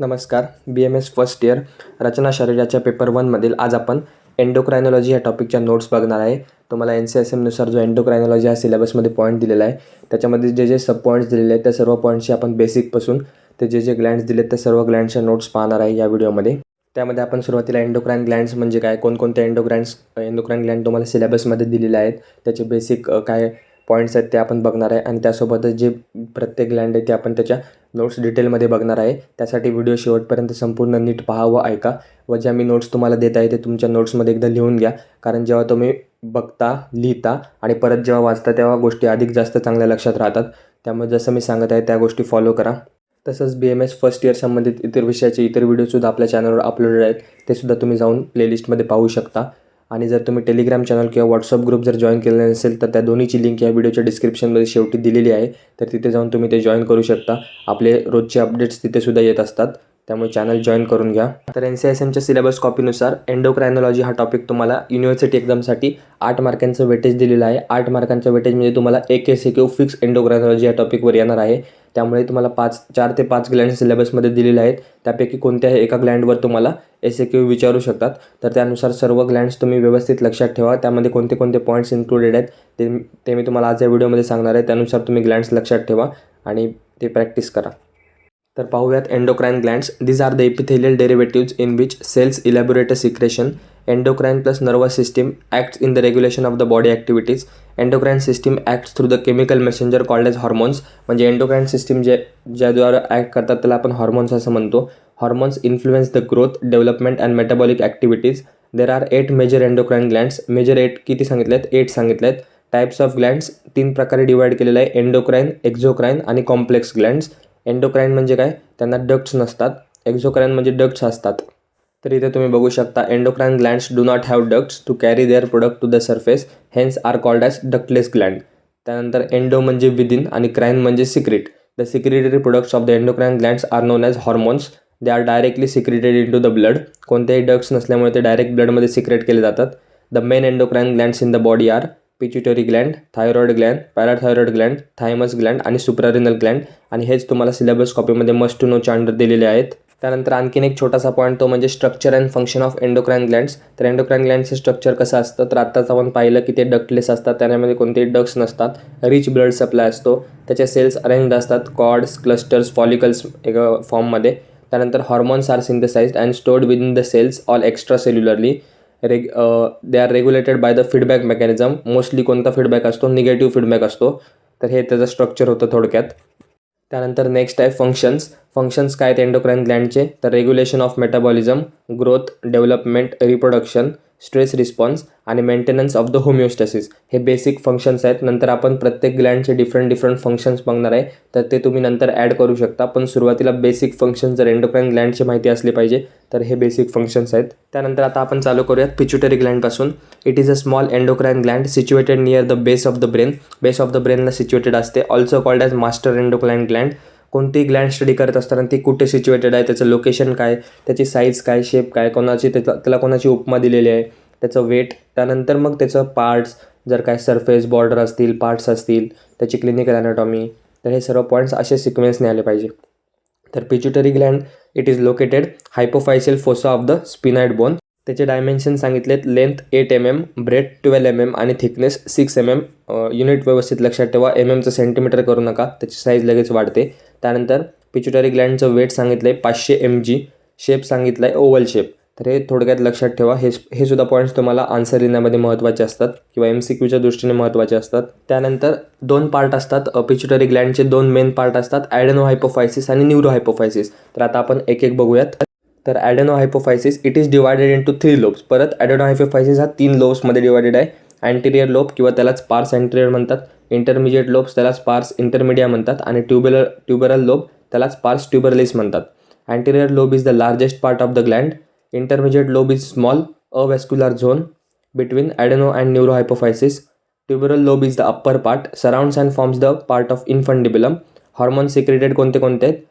नमस्कार. BMS first year रचना शरीराच्या paper 1 मधील आज आपण एंडोक्रायनॉलॉजी या टॉपिकच्या नोट्स बघणार आहे. तुम्हाला NCSM नुसार जो एंडोक्रायनॉलॉजी हा सिलेबसमध्ये पॉईंट दिलेला आहे, त्याच्यामध्ये जे सब पॉईंट्स दिलेले आहेत त्या सर्व पॉईंट्सची आपण बेसिकपासून ते जे ग्लँड्स दिलेत त्या सर्व ग्लँड्सच्या नोट्स पाहणार आहे या व्हिडिओमध्ये. त्यामध्ये आपण सुरुवातीला एंडोक्राइन ग्लँड्स म्हणजे काय, कोणकोणते एंडोक्राइन ग्लँड तुम्हाला सिलेबसमध्ये दिलेले आहेत, त्याचे बेसिक काय पॉईंट्स आहेत ते आपण बघणार आहे आणि त्यासोबतच जे प्रत्येक ग्लँड आहे ते आपण त्याच्या नोट्स डिटेलमध्ये बघणार आहे. त्यासाठी व्हिडिओ शेवटपर्यंत संपूर्ण नीट पहा व ऐका व ज्या मी नोट्स तुम्हाला देत आहे ते तुमच्या नोट्समध्ये एकदा लिहून घ्या, कारण जेव्हा तुम्ही बघता, लिहिता आणि परत जेव्हा वाचता तेव्हा गोष्टी अधिक जास्त चांगल्या लक्षात राहतात. त्यामुळे जसं मी सांगत आहे त्या गोष्टी फॉलो करा. तसंच BMS फर्स्ट इयर संबंधित इतर विषयाचे इतर व्हिडिओसुद्धा आपल्या चॅनलवर अपलोडेड आहेत, ते सुद्धा तुम्ही जाऊन प्लेलिस्टमध्ये पाहू शकता. आणि जर तुम्ही टेलिग्राम चॅनल किंवा व्हॉट्सअप ग्रुप जर जॉईन केलेला नसेल तर त्या दोन्हीची लिंक या व्हिडिओच्या डिस्क्रिप्शनमध्ये शेवटी दिलेली आहे, तर तिथे जाऊन तुम्ही ते जॉईन करू शकता. आपले रोजचे अपडेट्स तिथेसुद्धा येत असतात, त्यामुळे चॅनल जॉईन करून घ्या. तर NCSMच्या सिलेबस कॉपीनुसार एंडोक्रायनॉलॉजी हा टॉपिक तुम्हाला युनिव्हर्सिटी एक्झामसाठी 8 मार्कांचं वेटेज दिलेलं आहे. 8 मार्कांचं वेटेज म्हणजे तुम्हाला एक SAQ फिक्स एंडोक्रायनॉलॉजी या टॉपिकवर येणार आहे. त्यामुळे तुम्हाला 4 ते 5 ग्लँड सिलेबसमध्ये दिलेले आहेत, त्यापैकी कोणत्याही एका ग्लँडवर तुम्हाला SAQ विचारू शकतात. तर त्यानुसार सर्व ग्लँड्स तुम्ही व्यवस्थित लक्षात ठेवा. त्यामध्ये कोणते कोणते पॉईंट्स इन्क्लुडेड आहेत ते मी तुम्हाला आज या व्हिडिओमध्ये सांगणार आहे. त्यानुसार तुम्ही ग्लँड्स लक्षात ठेवा आणि ते प्रॅक्टिस करा. तर पाहूयात endocrine glands. These are the epithelial derivatives in which cells elaborate a secretion. Endocrine plus nervous system acts in the regulation of the body activities. Endocrine system acts through the chemical messenger called as hormones. म्हणजे endocrine system ज्याद्वारे act करतात त्याला आपण hormones असं म्हणतो. Hormones influence the growth, development and metabolic activities. There are 8 major endocrine glands. Major 8 किती सांगितले आहेत? 8 सांगितले आहेत. टाईप्स ऑफ ग्लँड्स 3 प्रकारे डिवाइड केलेलं आहे: एंडोक्राइन, एक्झोक्राइन आणि कॉम्प्लेक्स ग्लँड्स. एंडोक्राइन म्हणजे काय? त्यांना डक्ट्स नसतात. एक्झोक्राइन म्हणजे डक्ट्स असतात. तर इथे तुम्ही बघू शकता endocrine glands do not have ducts to carry their product to the surface, hence are called as ductless gland. त्यानंतर एंडो म्हणजे विदिन आणि क्राइन म्हणजे secrete. The secretory products of the endocrine glands are known as hormones. They are directly secreted into the blood. कोणत्याही ducts नसल्यामुळे ते direct ब्लडमध्ये secrete केले जातात. The main endocrine glands in the body are pituitary gland, thyroid Gland, पॅराथायरॉइड Gland, thymus Gland आणि suprarenal Gland. आणि हेच तुम्हाला सिलेबस कॉपीमध्ये मस्ट टू नोच्या अंडर दिलेले आहेत. त्यानंतर आणखीन एक छोटासा पॉईंट तो म्हणजे structure and function of endocrine glands. तर एंडोक्राइन ग्लँड्सचं स्ट्रक्चर कसं असतं, तर आत्ताच आपण पाहिलं की ते डक्टलेस असतात, त्यामध्ये कोणतेही डक्ट्स नसतात. रिच ब्लड सप्लाय असतो. त्याचे सेल्स अरेंज्ड असतात कॉर्ड्स, क्लस्टर्स, फॉलिकल्स एका फॉर्ममध्ये. त्यानंतर hormones are synthesised and stored within the cells all extracellularly. They are regulated by the feedback mechanism. Mostly कोणता फीडबॅक असतो? निगेटिव्ह फीडबॅक असतो. तर हे त्याचं स्ट्रक्चर होतं थोडक्यात. त्यानंतर नेक्स्ट आहे फंक्शन्स. फंक्शन्स काय आहेत एंडोक्राइन ग्लँडचे? तर regulation of metabolism, growth, development, reproduction, stress response आणि मेंटेनन्स ऑफ द होमिओस्टॅसिस. हे बेसिक फंक्शन्स आहेत. नंतर आपण प्रत्येक ग्लँडचे डिफरंट फंक्शन्स बघणार आहे, तर ते तुम्ही नंतर ॲड करू शकता. पण सुरुवातीला बेसिक फंक्शन जर एंडोक्राइन ग्लँडची माहिती असली पाहिजे तर हे बेसिक फंक्शन्स आहेत. त्यानंतर आता आपण चालू करूयात पिच्युटरी ग्लँडपासून. It is a small endocrine gland situated near the base of the brain. Base of the ब्रेनला सिच्युएटेड असते. Also called as master endocrine gland. कोणती ग्लँड स्टडी करत असताना ती कुठे सिच्युएटेड आहे, त्याचं लोकेशन काय, त्याची साईज काय, शेप काय, त्याला कोणाची उपमा दिलेली आहे, त्याचं वेट, त्यानंतर मग त्याचं पार्ट्स, जर काय सरफेस बॉर्डर असतील, पार्ट्स असतील, त्याची क्लिनिकल ॲनाटॉमी. तर हे सर्व पॉईंट्स असे सिक्वेन्सने आले पाहिजे. तर pituitary gland it is located hypophyseal fossa of the sphenoid bone. त्याचे डायमेन्शन सांगितलेत: लेंथ 8 mm, ब्रेथ 12 mm आणि थिकनेस 6 mm. युनिट व्यवस्थित लक्षात ठेवा, MM सेंटीमीटर करू नका, त्याची साईज लगेच वाढते. त्यानंतर पिच्युटरी ग्लँडचं वेट सांगितलं आहे 500 mg. शेप सांगितला आहे ओव्हल शेप. तर हे थोडक्यात लक्षात ठेवा. हे सुद्धा पॉईंट्स तुम्हाला आन्सर लिहिण्यामध्ये महत्त्वाचे असतात किंवा MCQच्या दृष्टीने महत्त्वाचे असतात. त्यानंतर 2 पार्ट असतात पिच्युटरी ग्लँडचे. 2 मेन पार्ट असतात: ॲडेनोहायपोफायसिस आणि न्यूरोहायपोफायसिस. तर आता आपण एक एक बघूयात. तर adenohypophysis it is divided into 3 lobes. परत ॲडेनोहायपोफायसिस हा 3 लोब्समध्ये डिवायडेड आहे. अँटिरियर लोब किंवा त्याला स्पार्स अँटिरियर म्हणतात. इंटरमिजिएट लोब्स त्याला स्पार्स इंटरमिडिया म्हणतात. आणि ट्युबरल लोब त्याला स्पार्स ट्युबरलिस म्हणतात. Anterior lobe is the largest part of the gland. Intermediate lobe is small avascular zone between adeno and neurohypophysis. Tuberal lobe is the upper part, surrounds and forms the part of infundibulum. Hormone secreted कोणते कोणते आहेत?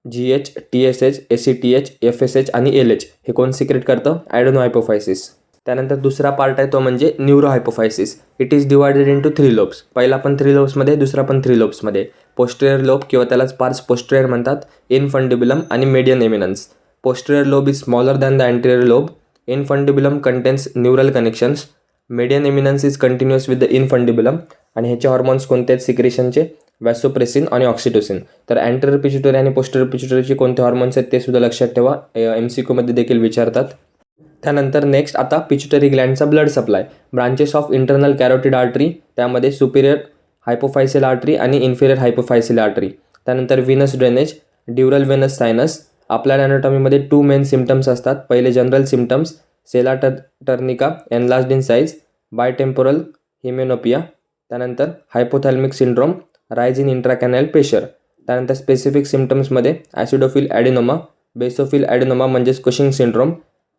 GH, TSH, ACTH, FSH आणि LH. हे कोण secret करतं? ॲडेनोहायपोफायसिस. त्यानंतर दुसरा part आहे तो म्हणजे neurohypophysis. It is divided into 3 lobes. पहिला पण 3 लोब्समध्ये, दुसरा पण 3 लोब्समध्ये. पोस्टेरियर लोब किंवा त्यालाच पार्स पोस्टेरियर म्हणतात, इनफंडिबुलम आणि median eminence. Posterior lobe is smaller than the anterior lobe. Infundibulum contains neural connections. Median eminence is continuous with the infundibulum. आणि ह्याचे हॉर्मोन्स कोणते आहेत सिक्रेशनचे? वॅसोप्रेसिन आणि ऑक्सिटोसिन. तर अँटेरियर पिट्युटरी आणि पोस्टेरियर पिट्युटरीचे कोणते हॉर्मोन्स आहेत ते सुद्धा लक्षात ठेवा, MCQ मध्ये देखील विचारतात. त्यानंतर नेक्स्ट आता पिट्युटरी ग्लँडचा blood supply. Branches of internal carotid artery, त्यामध्ये सुपिरियर हायपोफायसियल आर्टरी आणि इन्फिरियर हायपोफायसियल आर्टरी. त्यानंतर venous drainage, dural venous sinus. आपल्या अॅनाटॉमीमध्ये 2 मेन सिम्टम्स असतात. पहिले general symptoms, sella turcica enlarged in size, bitemporal hemianopia. त्यानंतर hypothalamic syndrome, rise in intracranial pressure. त्यानंतर specific सिम्टम्समध्ये ॲसिडोफिल ॲडिनोमा, बेसोफिल ॲडिनोमा म्हणजेच कुशिंग सिंड्रोम,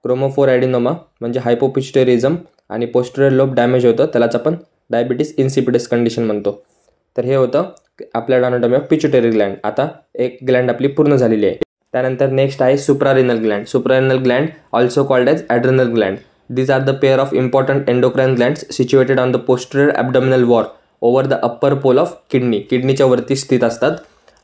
क्रोमोफोर ॲडिनोमा म्हणजे हायपोपिट्युटेरिझम आणि पोस्टेरियर लोब डॅमेज होतं, त्यालाच आपण डायबिटीस इन्सिपिडस कंडिशन म्हणतो. तर हे होतं आपल्या अॅनाटॉमी ऑफ पिट्युटरी ग्लँड. आता एक ग्लँड आपली पूर्ण झालेली आहे. त्यानंतर नेक्स्ट आहे suprarenal gland. Suprarenal gland also called as adrenal gland. These are the pair of important endocrine glands situated on the posterior abdominal wall over the upper pole of kidney. किडनीच्या वरती स्थित असतात.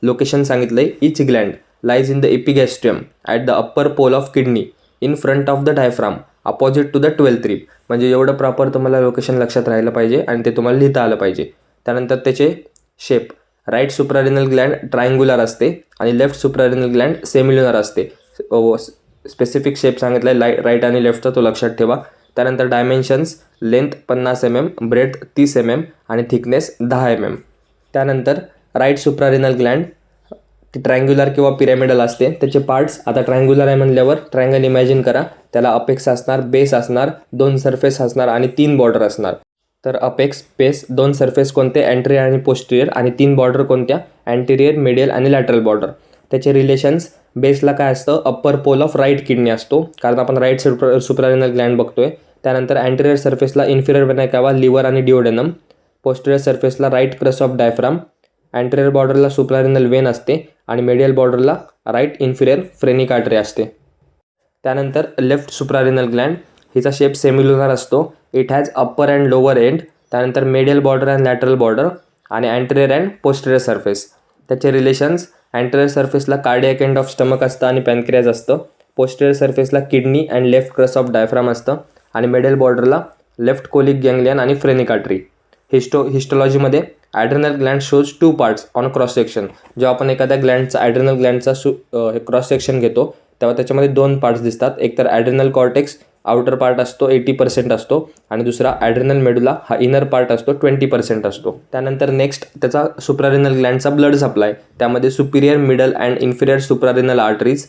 लोकेशन सांगितलंय, each gland lies in the epigastrium at the upper pole of kidney in front of the diaphragm opposite to the 12th rib. म्हणजे एवढं proper तुम्हाला location लक्षात राहिलं पाहिजे आणि ते तुम्हाला लिहिता आलं पाहिजे. त्यानंतर त्याचे shape, right suprarenal gland triangular असते आणि लेफ्ट सुप्रारिनल ग्लँड सेमिल्युनर असते. स्पेसिफिक शेप सांगितला आहे राईट आणि लेफ्टचा, तो लक्षात ठेवा. त्यानंतर dimensions, length 50 mm, breadth 30 mm आणि थिकनेस 10 mm. त्यानंतर राईट सुप्रारिनल ग्लँड ट्रायंग्युलर किंवा पिरॅमिडल असते. त्याचे पार्ट्स, आता ट्रायंग्युलर आहे म्हणल्यावर ट्रायंगल इमॅजिन करा. त्याला अपेक्स असणार, बेस असणार, 2 सरफेस असणार आणि 3 बॉर्डर असणार. तर अपेक्स, बेस, 2 सरफेस कोणते? अँटेरियर आणि पोस्टेरियर. आणि 3 बॉर्डर कोणत्या? अँटेरियर, मिडियल आणि लॅटरल बॉर्डर. त्याचे रिलेशन्स, बेसला काय असतं? Upper pole of right kidney असतो, कारण आपण राईट सुप्रारिनल ग्लँड बघतोय. त्यानंतर अँटेरियर सरफेसला इन्फिरियर वेना कावा, लिव्हर आणि डिओडेनम. पोस्टेरियर सरफेसला right crus of diaphragm. Anterior बॉर्डरला सुप्रारिनल वेन असते आणि मेडियल बॉर्डरला राईट इन्फिरियर फ्रेनिक आर्टरी असते. त्यानंतर लेफ्ट सुप्रारिनल ग्लँड, हिचा शेप सेमिल्युनर असतो. It has upper and lower end. त्यानंतर medial border and lateral border आणि अँटेरियर अँड पोस्टेरियर सरफेस. त्याचे रिलेशन्स, अँटेरियर सरफेसला कार्डियक एंड ऑफ स्टमक असतं आणि पॅनक्रियाज असतं. पोस्टेरियर सरफेसला kidney and left crus of diaphragm असतं आणि मिडल बॉर्डरला लेफ्ट कोलिक गँग्लियन आणि फ्रेनिक आर्टरी. हिस्टोलॉजीमध्ये adrenal gland shows 2 parts on cross section. जेव्हा आपण एखाद्या ग्लँडचा ॲड्रिनल ग्लँडचा क्रॉस सेक्शन घेतो तेव्हा त्याच्यामध्ये 2 पार्ट्स दिसतात. एक तर ॲड्रिनल कॉर्टेक्स आउटर पार्ट असतो, 80% असतो, आणि दुसरा ॲड्रिनल मेडुला, हा इनर पार्ट असतो, 20% असतो. त्यानंतर नेक्स्ट त्याचा सुप्रारिनल ग्लँडचा ब्लड सप्लाय. त्यामध्ये superior, middle and inferior suprarenal arteries.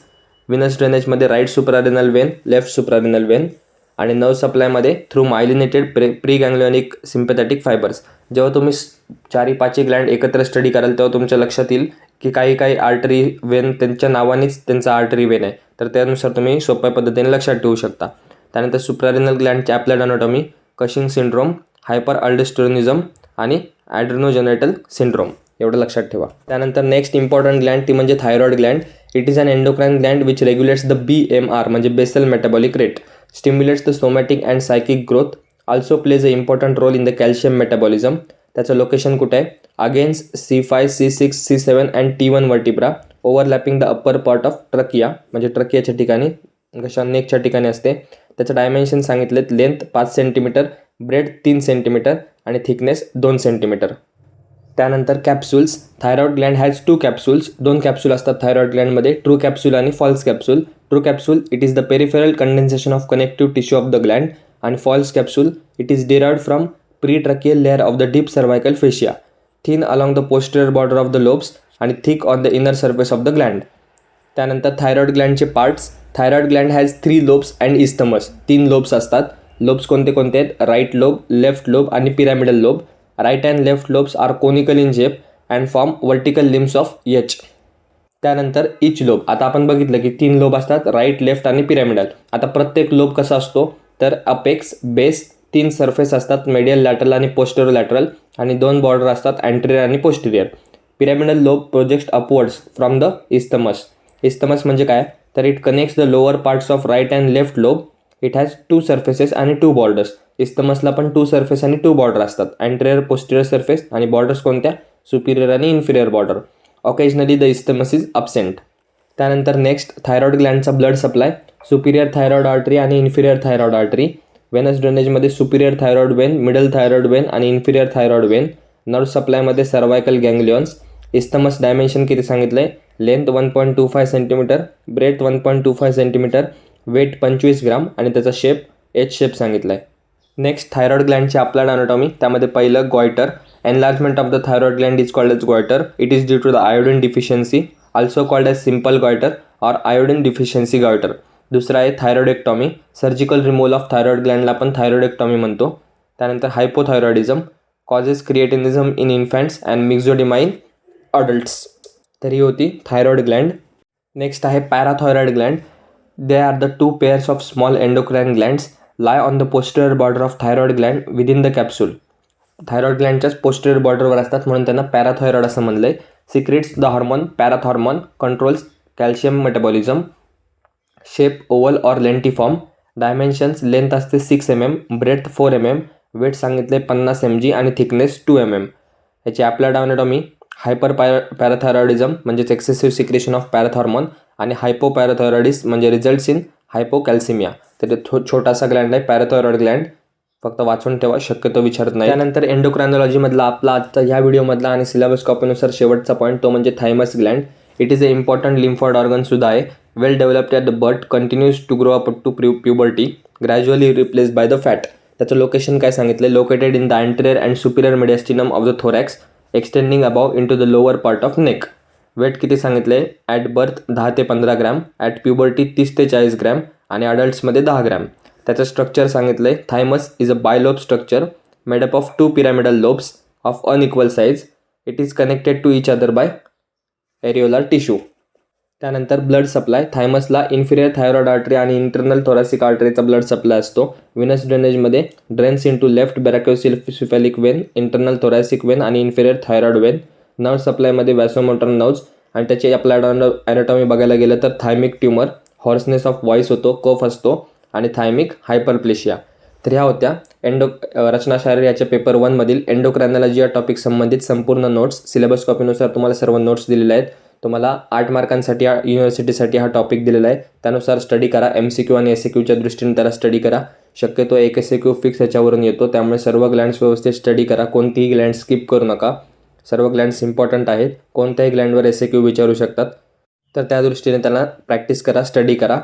Venous ड्रेनेजमध्ये right suprarenal vein, left suprarenal vein. आणि नर्व सप्लायमध्ये through myelinated pre ganglionic sympathetic fibres. जेव्हा तुम्ही 4-5 ग्लँड एकत्र स्टडी कराल तेव्हा तुमच्या लक्षात येईल की काही आर्टरी वेन त्यांच्या नावानेच त्यांचा आर्टरी वेन आहे, तर त्यानुसार तुम्ही सोप्या पद्धतीने लक्षात ठेवू शकता. त्यानंतर सुप्रारिनल ग्लँडचे applied anatomy, Cushing syndrome, hyperaldosteronism आणि ॲड्रिनोजेनेटल सिंड्रोम, एवढं लक्षात ठेवा. त्यानंतर नेक्स्ट इम्पॉर्टंट ग्लँड ती म्हणजे thyroid gland. It is an endocrine gland which regulates the BMR म्हणजे basal metabolic rate, stimulates the somatic and psychic growth, also plays a important role in the calcium metabolism. त्याचं location कुठे आहे? Against C5, C6, C7 and T1 vertebra, overlapping the upper part of trachea म्हणजे ट्रकियाच्या ठिकाणी, घशा नेकच्या ठिकाणी असते. त्याचं dimension सांगितलेत, लेंथ 5 सेंटीमीटर, ब्रेड 3 सेंटीमीटर आणि थिकनेस 2 सेंटीमीटर. त्यानंतर capsules. Thyroid gland has 2 capsules. 2 capsule असतात थायरॉइड ग्लँडमध्ये, ट्रू कॅप्सूल आणि false capsule. True capsule, it is the peripheral condensation of connective tissue of the gland. आणि false capsule, it is derived from pretracheal layer of the deep cervical fascia, thin along the posterior border of the lobes आणि thick on the inner surface of the gland. त्यानंतर thyroid ग्लँडचे parts. Thyroid gland has 3 lobes and isthmus. 3 lobes असतात. लोब्स कोणते कोणते आहेत? Right lobe, left lobe आणि pyramidal lobe. Right and left lobes are conical in shape and form vertical limbs of H. त्यानंतर इच lobe. आता आपण बघितलं की 3 लोब असतात, राईट, लेफ्ट आणि पिरॅमिडल. आता प्रत्येक लोब कसा असतो? तर अपेक्स, बेस, 3 सरफेस असतात, मेडियल, लॅटरल आणि पोस्टेरियर लॅटरल, आणि 2 बॉर्डर असतात, अँटेरियर आणि posterior. Pyramidal lobe project upwards from the isthmus. Isthmus म्हणजे काय? तर it connects the lower parts of right and left lobe. It has 2 surfaces आणि 2 borders. इस्थमसला पण 2 सरफेस आणि 2 बॉर्डर असतात, अँटेरियर, पोस्टेरियर सरफेस आणि बॉर्डर्स कोणत्या? सुपिरियर आणि inferior border. Occasionally the isthmus is absent. त्यानंतर नेक्स्ट थायरॉइड ग्लँडचा blood supply, superior thyroid artery आणि इन्फिरियर थायरॉइड आर्टरी. वेनस ड्रेनेजमध्ये superior thyroid vein, middle thyroid vein आणि इन्फिरियर थायरॉइड वेन. नर्व सप्लायमध्ये cervical ganglions. Isthmus dimension किती सांगितलं आहे? Length 1.25 centimetre, breadth 1.25 centimetre, weight 25 gram आणि त्याचा शेप एच शेप सांगितला आहे. नेक्स्ट थायरॉइड ग्लँडची अप्लाइड अनाटॉमी. त्यामध्ये पहिलं goitre. Enlargement of the thyroid gland is called as goitre. It is due to the iodine deficiency, also called as simple goitre और iodine deficiency goitre. दुसरा आहे thyroidectomy. Surgical removal of thyroid ग्लँडला आपण thyroidectomy म्हणतो. त्यानंतर hypothyroidism, causes cretinism in infants and myxoedema in adults. तर ही होती थायरॉइड ग्लँड. नेक्स्ट आहे parathyroid gland. They are the two pairs of small endocrine glands lie on the posterior border of thyroid gland within the capsule. थायरॉइड ग्लँडच्याच posterior बॉर्डरवर असतात म्हणून त्यांना पॅराथायरॉइड असं म्हणलं आहे. Secretes the hormone parathormone, controls calcium metabolism. Shape oval or lentiform. Dimensions length असते 6 mm, ब्रेथ 4 mm, वेट सांगितले 50 mg आणि थिकनेस 2 mm. याची अप्लाइड अनाटॉमी हायपर पॅराथायरॉइडिझम म्हणजेच एक्सेसिव्ह सिक्रेशन ऑफ पॅराथॉर्मोन आणि हायपोपॅराथायरॉइडिस म्हणजे रिझल्ट्स इन हायपोकॅल्सिमिया. तर छोटासा ग्लँड आहे पॅराथायरॉइड ग्लँड, फक्त वाचून ठेवा, शक्यतो विचारत नाही. त्यानंतर एंडोक्रायनॉलॉजीमधला आपला आजचा ह्या व्हिडिओमधला आणि सिलेबस कॉपीनुसार शेवटचा पॉईंट तो म्हणजे thymus gland. It is a important lymphoid organ सुद्धा आहे. Well developed at the birth, continues to grow up to puberty, gradually replace by the fat. त्याचं लोकेशन काय सांगितलं? Located in the anterior and superior mediastinum of the thorax, extending above into the lower part of neck. Weight किती सांगितलं आहे? At birth 10 ते 15 gram, at puberty 30 ते 40 gram आणि अडल्ट्समध्ये 10 gram. त्याचं स्ट्रक्चर सांगितलं आहे thymus is a bilobe structure made up of 2 pyramidal lobes of unequal size. It is connected to each other by areolar tissue. त्यानंतर ब्लड सप्लाय. थायमसला inferior thyroid artery आणि internal thoracic आर्टरीचा blood supply असतो. Venous ड्रेनेजमध्ये drains into left brachiocephalic vein, internal thoracic vein आणि inferior thyroid vein. Nerve सप्लायमध्ये vasomotor nerves आणि त्याची अप्लाइड ॲनाटॉमी बघायला गेलं तर thymic tumour, hoarseness of voice होतो, कफ असतो आणि थायमिक हायपरप्लेशिया. तर ह्या होत्या रचनाशास्त्र याच्या पेपर 1 मधील एंडोक्रायनॉलॉजी या टॉपिक संबंधित संपूर्ण नोट्स. सिलेबस कॉपीनुसार तुम्हाला सर्व नोट्स दिलेले आहेत. तुम्हाला 8 मार्कांसाठी युनिव्हर्सिटीसाठी हा टॉपिक दिलेला आहे. त्यानुसार स्टडी करा. MCQ आणि SAQच्या दृष्टीने त्याला स्टडी करा. शक्यतो एक SAQ फिक्स याच्यावरून येतो, त्यामुळे सर्व ग्लँड्स व्यवस्थित स्टडी करा. कोणतीही ग्लँड स्किप करू नका. सर्व ग्लँड्स इम्पॉर्टंट आहेत. कोणत्याही ग्लँडवर SAQ विचारू शकतात, तर त्या दृष्टीने त्यांना प्रॅक्टिस करा, स्टडी करा.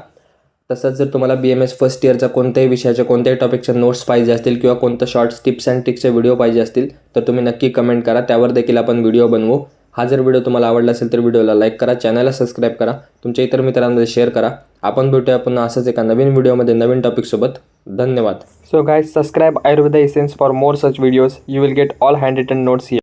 तसंच जर तुम्हाला BMS फर्स्ट इयरचा कोणत्याही विषयाच्या कोणत्याही टॉपिकच्या नोट्स पाहिजे असतील किंवा कोणतं शॉर्ट्स टिप्स अँड ट्रिक्सचे व्हिडिओ पाहिजे असतील तर तुम्ही नक्की कमेंट करा. त्यावर देखील आपण व्हिडिओ बनवू. हा जर व्हिडिओ तुम्हाला आवडला असेल तर व्हिडिओला लाईक करा, चॅनलला सबस्क्राईब करा, तुमच्या इतर मित्रांमध्ये शेअर करा. आपण भेटूया पुन्हा असंच एका नवीन व्हिडिओमध्ये नवीन टॉपिकसोबत. धन्यवाद. So guys, subscribe Ayurveda essence for more such videos. You will get all hand written notes here.